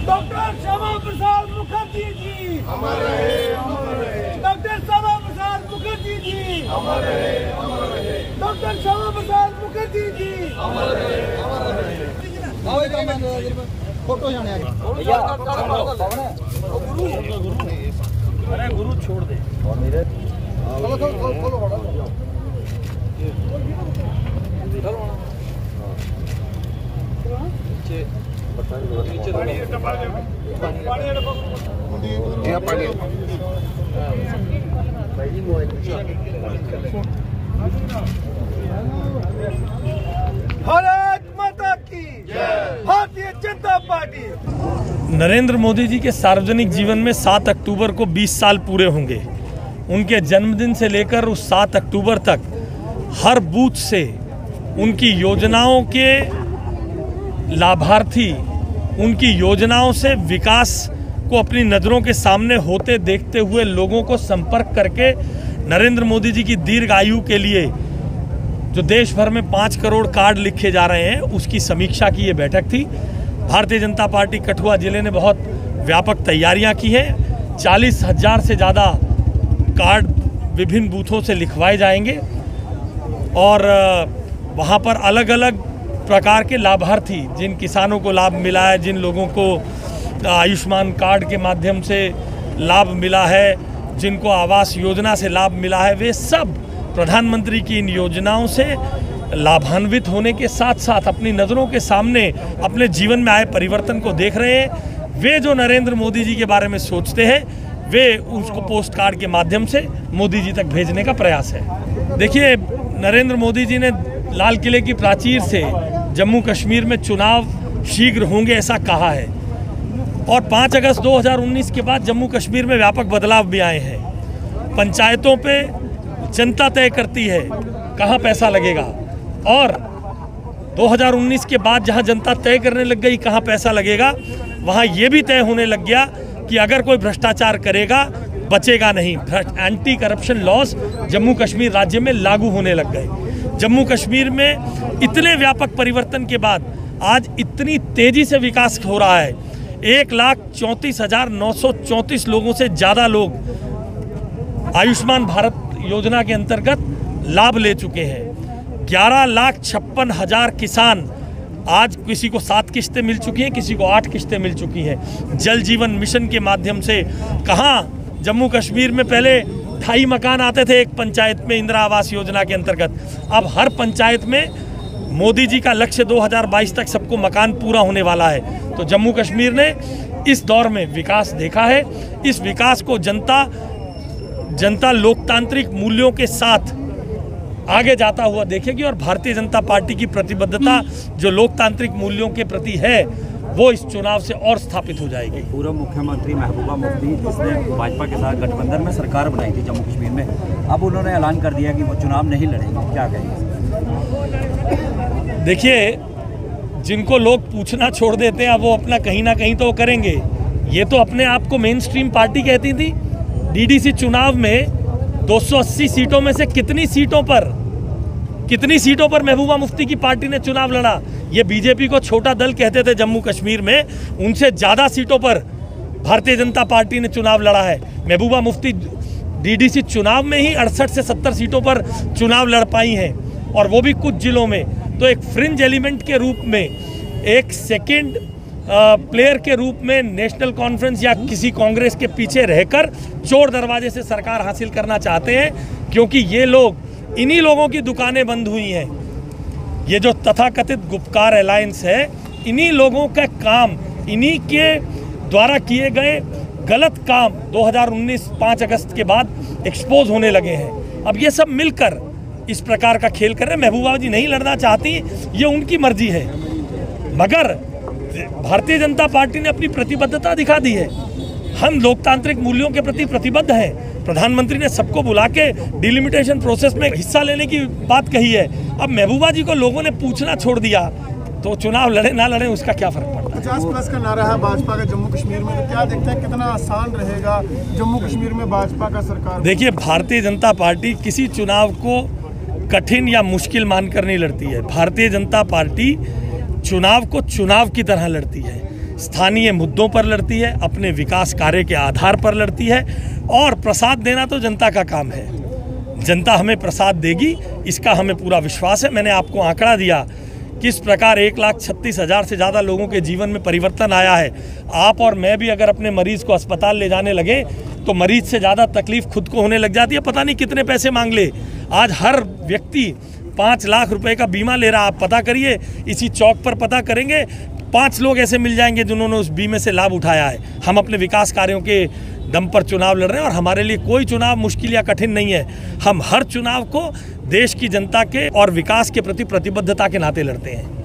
Doctor Shyama Prasad Mukherjee ji अमर रहे, अमर रहे। Doctor Shyama Prasad Mukherjee ji अमर रहे, अमर रहे। डॉक्टर श्यामा प्रसाद मुखर्जी जी अमर रहे, अमर रहे। फोटो जाने अरे गुरु छोड़ दे और मेरे भारत माता की जय, भारतीय जनता पार्टी। नरेंद्र मोदी जी के सार्वजनिक जीवन में 7 अक्टूबर को 20 साल पूरे होंगे। उनके जन्मदिन से लेकर उस 7 अक्टूबर तक हर बूथ से उनकी योजनाओं के लाभार्थी, उनकी योजनाओं से विकास को अपनी नज़रों के सामने होते देखते हुए लोगों को संपर्क करके नरेंद्र मोदी जी की दीर्घ आयु के लिए जो देश भर में 5 करोड़ कार्ड लिखे जा रहे हैं, उसकी समीक्षा की ये बैठक थी। भारतीय जनता पार्टी कठुआ जिले ने बहुत व्यापक तैयारियां की हैं। 40,000 से ज़्यादा कार्ड विभिन्न बूथों से लिखवाए जाएंगे और वहाँ पर अलग अलग प्रकार के लाभार्थी, जिन किसानों को लाभ मिला है, जिन लोगों को आयुष्मान कार्ड के माध्यम से लाभ मिला है, जिनको आवास योजना से लाभ मिला है, वे सब प्रधानमंत्री की इन योजनाओं से लाभान्वित होने के साथ साथ अपनी नज़रों के सामने अपने जीवन में आए परिवर्तन को देख रहे हैं। वे जो नरेंद्र मोदी जी के बारे में सोचते हैं, वे उसको पोस्ट कार्ड के माध्यम से मोदी जी तक भेजने का प्रयास है। देखिए, नरेंद्र मोदी जी ने लाल किले की प्राचीर से जम्मू कश्मीर में चुनाव शीघ्र होंगे ऐसा कहा है और 5 अगस्त 2019 के बाद जम्मू कश्मीर में व्यापक बदलाव भी आए हैं। पंचायतों पे जनता तय करती है कहाँ पैसा लगेगा और 2019 के बाद जहाँ जनता तय करने लग गई कहाँ पैसा लगेगा, वहाँ ये भी तय होने लग गया कि अगर कोई भ्रष्टाचार करेगा बचेगा नहीं। Anti corruption laws Jammu Kashmir राज्य में लागू होने लग गए। जम्मू कश्मीर में इतने व्यापक परिवर्तन के बाद आज इतनी तेजी से विकास हो रहा है। 1,34,934 लोगों से ज़्यादा लोग आयुष्मान भारत योजना के अंतर्गत लाभ ले चुके हैं। 11,56,000 किसान, आज किसी को 7 किस्तें मिल चुकी हैं, किसी को 8 किस्तें मिल चुकी हैं। जल जीवन मिशन के माध्यम से कहाँ जम्मू कश्मीर में पहले 2.5 मकान आते थे एक पंचायत में इंदिरा आवास योजना के अंतर्गत, अब हर पंचायत में मोदी जी का लक्ष्य 2022 तक सबको मकान पूरा होने वाला है। तो जम्मू कश्मीर ने इस दौर में विकास देखा है। इस विकास को जनता लोकतांत्रिक मूल्यों के साथ आगे जाता हुआ देखेगी और भारतीय जनता पार्टी की प्रतिबद्धता जो लोकतांत्रिक मूल्यों के प्रति है वो इस चुनाव से और स्थापित हो जाएगी। पूर्व मुख्यमंत्री महबूबा मुफ्ती, जिसने भाजपा के साथ गठबंधन में सरकार बनाई थी जम्मू कश्मीर में, अब उन्होंने ऐलान कर दिया कि वो चुनाव नहीं लड़ेंगे, क्या कहेंगे? देखिए, जिनको लोग पूछना छोड़ देते हैं अब वो अपना कहीं ना कहीं तो करेंगे। ये तो अपने आप को मेन स्ट्रीम पार्टी कहती थी। डीडीसी चुनाव में 280 सीटों में से कितनी सीटों पर महबूबा मुफ्ती की पार्टी ने चुनाव लड़ा? ये बीजेपी को छोटा दल कहते थे जम्मू कश्मीर में, उनसे ज़्यादा सीटों पर भारतीय जनता पार्टी ने चुनाव लड़ा है। महबूबा मुफ्ती डीडीसी चुनाव में ही 68 से 70 सीटों पर चुनाव लड़ पाई हैं और वो भी कुछ जिलों में। तो एक फ्रिंज एलिमेंट के रूप में, एक सेकेंड प्लेयर के रूप में नेशनल कॉन्फ्रेंस या किसी कांग्रेस के पीछे रहकर चोर दरवाजे से सरकार हासिल करना चाहते हैं, क्योंकि ये लोग, इन्हीं लोगों की दुकानें बंद हुई हैं। ये जो तथाकथित गुपकार अलायंस है, इन्हीं लोगों का काम, इन्हीं के द्वारा किए गए गलत काम 2019 5 अगस्त के बाद एक्सपोज होने लगे हैं। अब ये सब मिलकर इस प्रकार का खेल कर रहे हैं। महबूबा जी नहीं लड़ना चाहती, ये उनकी मर्जी है, मगर भारतीय जनता पार्टी ने अपनी प्रतिबद्धता दिखा दी है। हम लोकतांत्रिक मूल्यों के प्रति प्रतिबद्ध हैं। प्रधानमंत्री ने सबको बुला के डिलिमिटेशन प्रोसेस में हिस्सा लेने की बात कही है। अब महबूबा जी को लोगों ने पूछना छोड़ दिया, तो चुनाव लड़े ना लड़े उसका क्या फर्क पड़ता है। 50+ का नारा है भाजपा का जम्मू कश्मीर में, तो क्या देखते हैं कितना आसान रहेगा जम्मू कश्मीर में भाजपा का सरकार? देखिए, भारतीय जनता पार्टी किसी चुनाव को कठिन या मुश्किल मानकर नहीं लड़ती है। भारतीय जनता पार्टी चुनाव को चुनाव की तरह लड़ती है, स्थानीय मुद्दों पर लड़ती है, अपने विकास कार्य के आधार पर लड़ती है, और प्रसाद देना तो जनता का काम है। जनता हमें प्रसाद देगी, इसका हमें पूरा विश्वास है। मैंने आपको आंकड़ा दिया किस प्रकार 1,36,000 से ज़्यादा लोगों के जीवन में परिवर्तन आया है। आप और मैं भी अगर अपने मरीज़ को अस्पताल ले जाने लगे तो मरीज से ज़्यादा तकलीफ खुद को होने लग जाती है। पता नहीं कितने पैसे मांग ले। आज हर व्यक्ति 5 लाख रुपए का बीमा ले रहा। आप पता करिए, इसी चौक पर पता करेंगे, 5 लोग ऐसे मिल जाएंगे जिन्होंने उस बीमे से लाभ उठाया है। हम अपने विकास कार्यों के दम पर चुनाव लड़ रहे हैं और हमारे लिए कोई चुनाव मुश्किल या कठिन नहीं है। हम हर चुनाव को देश की जनता के और विकास के प्रति प्रतिबद्धता के नाते लड़ते हैं।